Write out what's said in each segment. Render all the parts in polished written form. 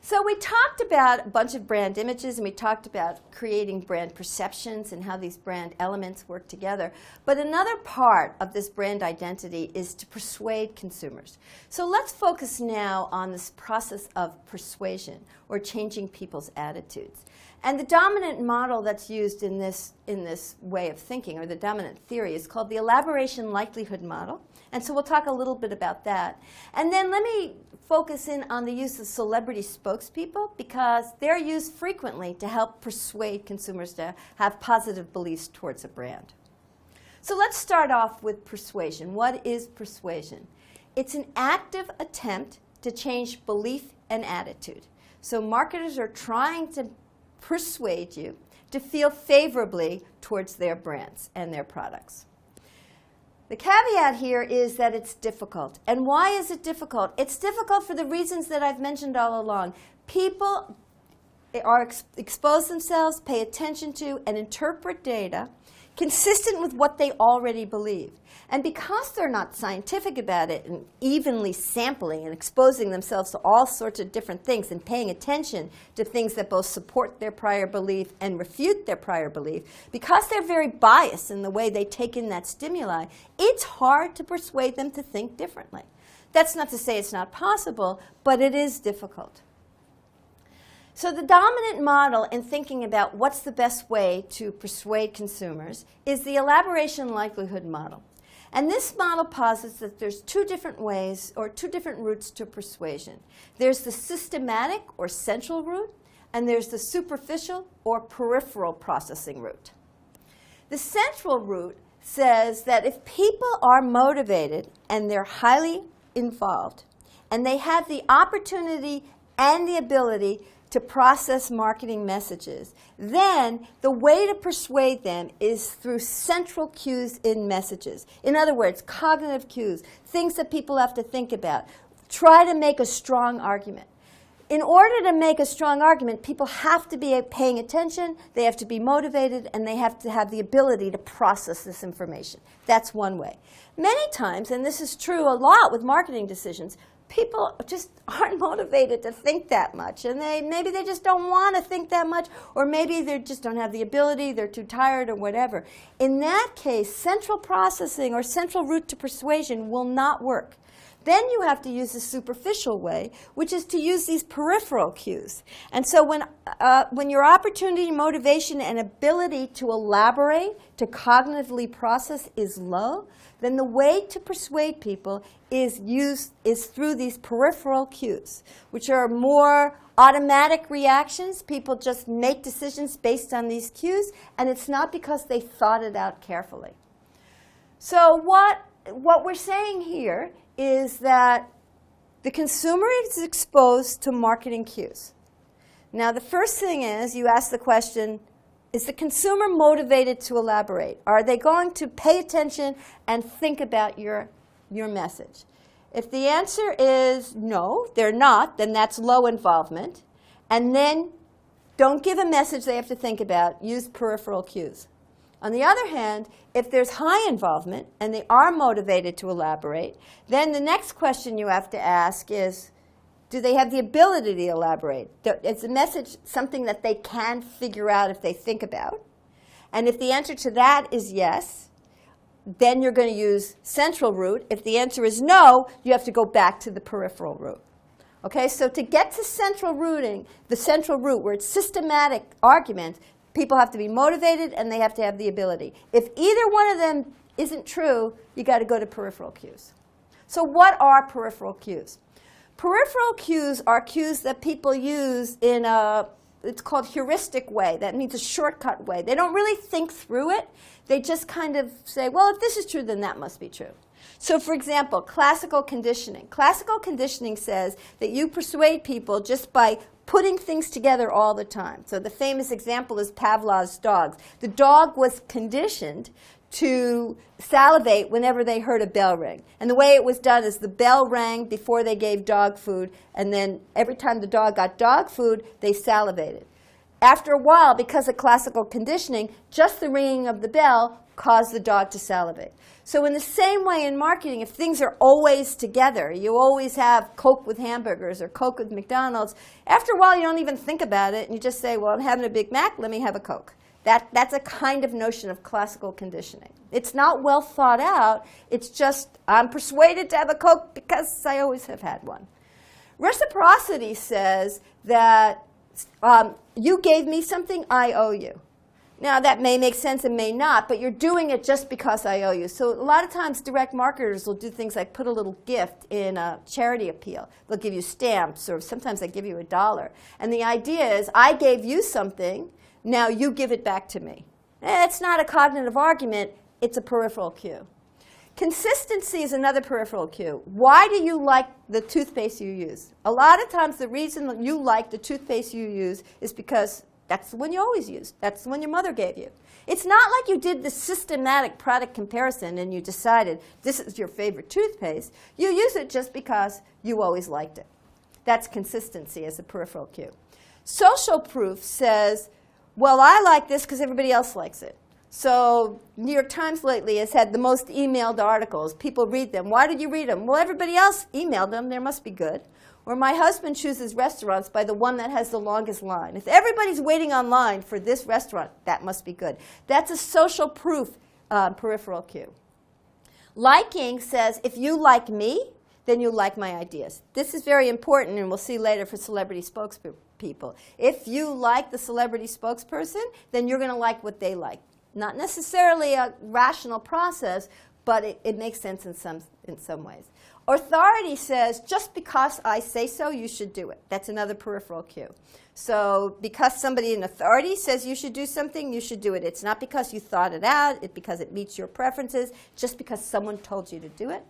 So we talked about a bunch of brand images, and we talked about creating brand perceptions and how these brand elements work together. But another part of this brand identity is to persuade consumers. So let's focus now on this process of persuasion, or changing people's attitudes. And the dominant model that's used in this way of thinking, or the dominant theory, is called the Elaboration likelihood model. And so we'll talk a little bit about that. And then let me focus in on the use of celebrity spokespeople, because they're used frequently to help persuade consumers to have positive beliefs towards a brand. So let's start off with persuasion. What is persuasion? It's an active attempt to change belief and attitude. So marketers are trying to persuade you to feel favorably towards their brands and their products. The caveat here is that it's difficult. And why is it difficult? It's difficult for the reasons that I've mentioned all along. People expose themselves, pay attention to, and interpret data consistent with what they already believe. And because they're not scientific about it and evenly sampling and exposing themselves to all sorts of different things and paying attention to things that both support their prior belief and refute their prior belief, because they're very biased in the way they take in that stimuli, it's hard to persuade them to think differently. That's not to say it's not possible, but it is difficult. So the dominant model in thinking about what's the best way to persuade consumers is the Elaboration likelihood model. And this model posits that there's two different ways, or two different routes to persuasion. There's the systematic or central route, and there's the superficial or peripheral processing route. The central route says that if people are motivated and they're highly involved, and they have the opportunity and the ability to process marketing messages, then the way to persuade them is through central cues in messages. In other words, cognitive cues, things that people have to think about. Try to make a strong argument. In order to make a strong argument, people have to be paying attention, they have to be motivated, and they have to have the ability to process this information. That's one way. Many times, and this is true a lot with marketing decisions, people just aren't motivated to think that much, and maybe they just don't want to think that much, or maybe they just don't have the ability, they're too tired or whatever. In that case, central processing or central route to persuasion will not work. Then you have to use the superficial way, which is to use these peripheral cues. And so when your opportunity, motivation, and ability to elaborate, to cognitively process is low, then the way to persuade people is through these peripheral cues, which are more automatic reactions. People just make decisions based on these cues, and it's not because they thought it out carefully. So what we're saying here is that the consumer is exposed to marketing cues. Now, the first thing is you ask the question, is the consumer motivated to elaborate? Are they going to pay attention and think about your message? If the answer is no, they're not, then that's low involvement. And then don't give a message they have to think about. Use peripheral cues. On the other hand, if there's high involvement and they are motivated to elaborate, then the next question you have to ask is, do they have the ability to elaborate? Is the message something that they can figure out if they think about? And if the answer to that is yes, then you're going to use central route. If the answer is no, you have to go back to the peripheral route. Okay, so to get to central routing, the central route where it's systematic argument, people have to be motivated and they have to have the ability. If either one of them isn't true, you got to go to peripheral cues. So what are peripheral cues? Peripheral cues are cues that people use in it's called heuristic way. That means a shortcut way. They don't really think through it. They just kind of say, well, if this is true, then that must be true. So for example, classical conditioning. Classical conditioning says that you persuade people just by putting things together all the time. So the famous example is Pavlov's dogs. The dog was conditioned to salivate whenever they heard a bell ring. And the way it was done is the bell rang before they gave dog food, and then every time the dog got dog food, they salivated. after a while, because of classical conditioning, just the ringing of the bell caused the dog to salivate. So in the same way in marketing, if things are always together, you always have Coke with hamburgers or Coke with McDonald's, after a while you don't even think about it and you just say, well, I'm having a Big Mac, let me have a Coke. That's a kind of notion of classical conditioning. It's not well thought out, it's just I'm persuaded to have a Coke because I always have had one. Reciprocity says that you gave me something, I owe you. Now, that may make sense and may not, but you're doing it just because I owe you. So a lot of times, direct marketers will do things like put a little gift in a charity appeal. They'll give you stamps, or sometimes they give you $1. And the idea is, I gave you something, now you give it back to me. It's not a cognitive argument, it's a peripheral cue. Consistency is another peripheral cue. Why do you like the toothpaste you use? A lot of times the reason that you like the toothpaste you use is because that's the one you always use. That's the one your mother gave you. It's not like you did the systematic product comparison and you decided this is your favorite toothpaste. You use it just because you always liked it. That's consistency as a peripheral cue. Social proof says, well, I like this because everybody else likes it. So New York Times lately has had the most emailed articles. People read them. Why did you read them? Well, everybody else emailed them. They must be good. Or my husband chooses restaurants by the one that has the longest line. If everybody's waiting online for this restaurant, that must be good. That's a social proof peripheral cue. Liking says, if you like me, then you like my ideas. This is very important, and we'll see later for celebrity spokespeople. If you like the celebrity spokesperson, then you're going to like what they like. Not necessarily a rational process, but it makes sense in some ways. Authority says, just because I say so, you should do it. That's another peripheral cue. So because somebody in authority says you should do something, you should do it. It's not because you thought it out, it's because it meets your preferences, just because someone told you to do it.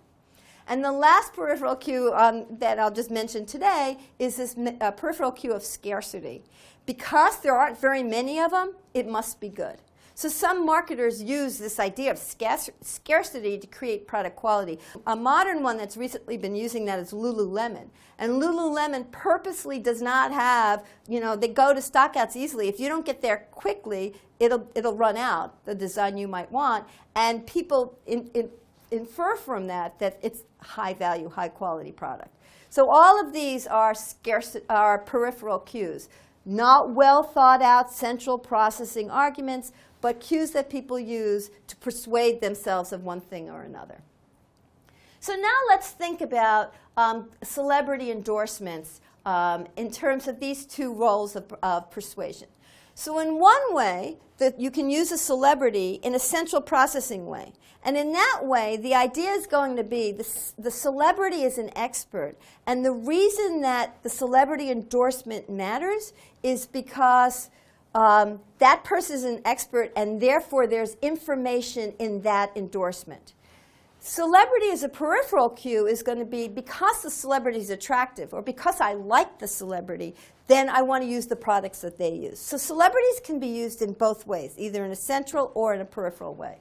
And the last peripheral cue that I'll just mention today is this peripheral cue of scarcity. Because there aren't very many of them, it must be good. So some marketers use this idea of scarcity to create product quality. A modern one that's recently been using that is Lululemon. And Lululemon purposely does not have, they go to stockouts easily. If you don't get there quickly, it'll run out, the design you might want. And people infer from that it's high value, high quality product. So all of these are peripheral cues. Not well thought out central processing arguments, but cues that people use to persuade themselves of one thing or another. So now let's think about celebrity endorsements in terms of these two roles of persuasion. So in one way, that you can use a celebrity in a central processing way. And in that way, the idea is going to be the celebrity is an expert. And the reason that the celebrity endorsement matters is because that person is an expert, and therefore there's information in that endorsement. Celebrity as a peripheral cue is going to be because the celebrity is attractive, or because I like the celebrity, then I want to use the products that they use. So celebrities can be used in both ways, either in a central or in a peripheral way.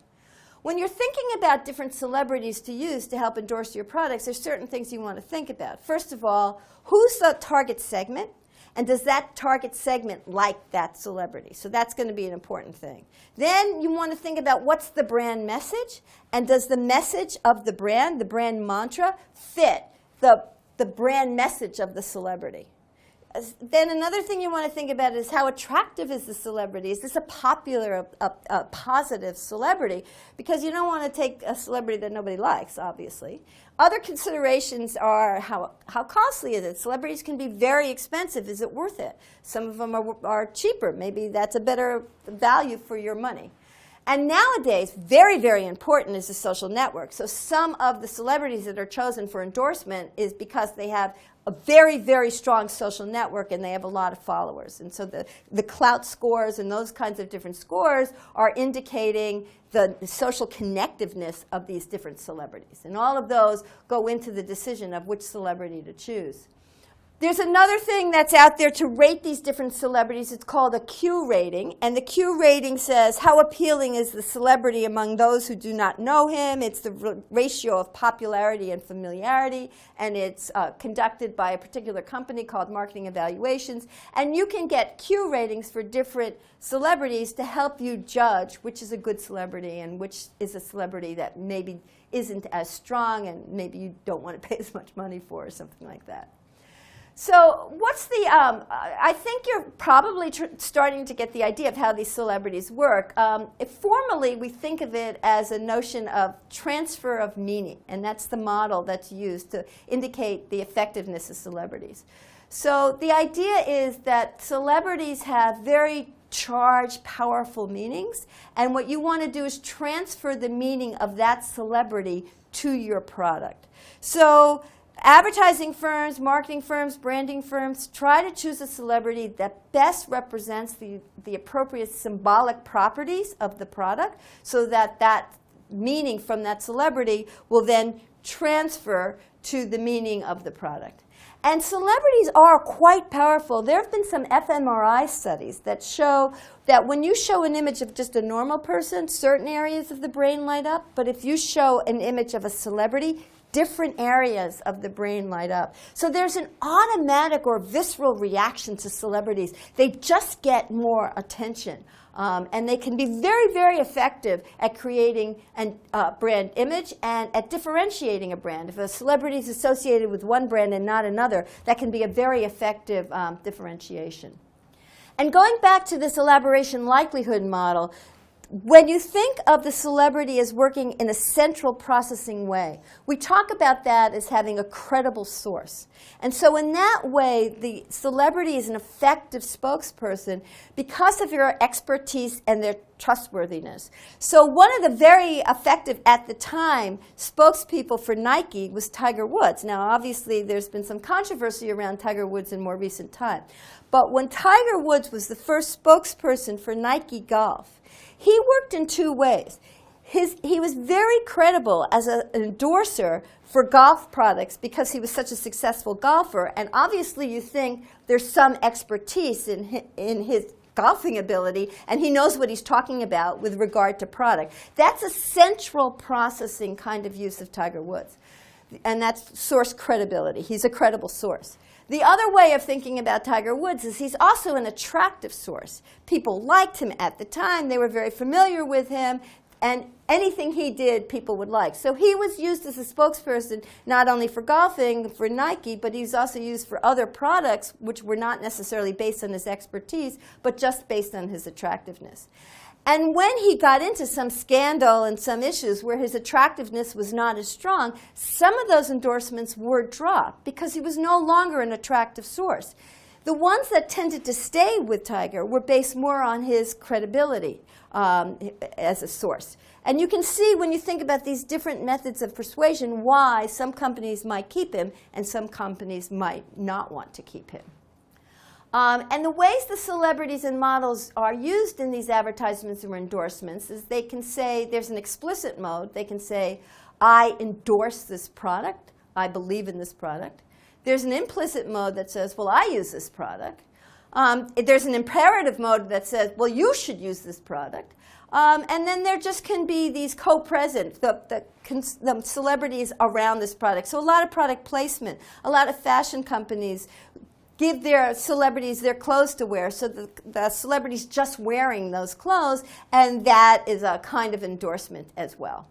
When you're thinking about different celebrities to use to help endorse your products, there's certain things you want to think about. First of all, who's the target segment? And does that target segment like that celebrity? So that's going to be an important thing. Then you want to think about what's the brand message, and does the message of the brand mantra, fit the brand message of the celebrity? Then another thing you want to think about is how attractive is the celebrity? Is this a popular, a positive celebrity? Because you don't want to take a celebrity that nobody likes, obviously. Other considerations are how costly is it? Celebrities can be very expensive. Is it worth it? Some of them are cheaper. Maybe that's a better value for your money. And nowadays, very, very important is the social network. So some of the celebrities that are chosen for endorsement is because they have a very, very strong social network and they have a lot of followers. And so the clout scores and those kinds of different scores are indicating the social connectiveness of these different celebrities. And all of those go into the decision of which celebrity to choose. There's another thing that's out there to rate these different celebrities. It's called a Q rating. And the Q rating says how appealing is the celebrity among those who do not know him. It's the ratio of popularity and familiarity. And it's conducted by a particular company called Marketing Evaluations. And you can get Q ratings for different celebrities to help you judge which is a good celebrity and which is a celebrity that maybe isn't as strong and maybe you don't want to pay as much money for or something like that. So what's the, I think you're probably starting to get the idea of how these celebrities work. Formally, we think of it as a notion of transfer of meaning, and that's the model that's used to indicate the effectiveness of celebrities. So the idea is that celebrities have very charged, powerful meanings, and what you want to do is transfer the meaning of that celebrity to your product. So advertising firms, marketing firms, branding firms try to choose a celebrity that best represents the appropriate symbolic properties of the product so that that meaning from that celebrity will then transfer to the meaning of the product. And celebrities are quite powerful. There have been some fMRI studies that show that when you show an image of just a normal person, certain areas of the brain light up, but if you show an image of a celebrity, different areas of the brain light up. So there's an automatic or visceral reaction to celebrities. They just get more attention. And they can be very, very effective at creating a brand image and at differentiating a brand. If a celebrity is associated with one brand and not another, that can be a very effective differentiation. And going back to this elaboration likelihood model, when you think of the celebrity as working in a central processing way, we talk about that as having a credible source. And so in that way, the celebrity is an effective spokesperson because of your expertise and their trustworthiness. So one of the very effective, at the time, spokespeople for Nike was Tiger Woods. Now, obviously, there's been some controversy around Tiger Woods in more recent time. But when Tiger Woods was the first spokesperson for Nike Golf, he worked in two ways. He was very credible as an endorser for golf products because he was such a successful golfer. And obviously you think there's some expertise in his golfing ability, and he knows what he's talking about with regard to product. That's a central processing kind of use of Tiger Woods. And that's source credibility. He's a credible source. The other way of thinking about Tiger Woods is he's also an attractive source. People liked him at the time. They were very familiar with him. And anything he did, people would like. So he was used as a spokesperson not only for golfing, for Nike, but he's also used for other products which were not necessarily based on his expertise, but just based on his attractiveness. And when he got into some scandal and some issues where his attractiveness was not as strong, some of those endorsements were dropped because he was no longer an attractive source. The ones that tended to stay with Tiger were based more on his credibility as a source. And you can see when you think about these different methods of persuasion why some companies might keep him and some companies might not want to keep him. And the ways the celebrities and models are used in these advertisements or endorsements is they can say, there's an explicit mode. They can say, I endorse this product. I believe in this product. There's an implicit mode that says, well, I use this product. There's an imperative mode that says, well, you should use this product. And then there just can be these co-present, the celebrities around this product. So a lot of product placement, a lot of fashion companies give their celebrities their clothes to wear, so the celebrity's just wearing those clothes, and that is a kind of endorsement as well.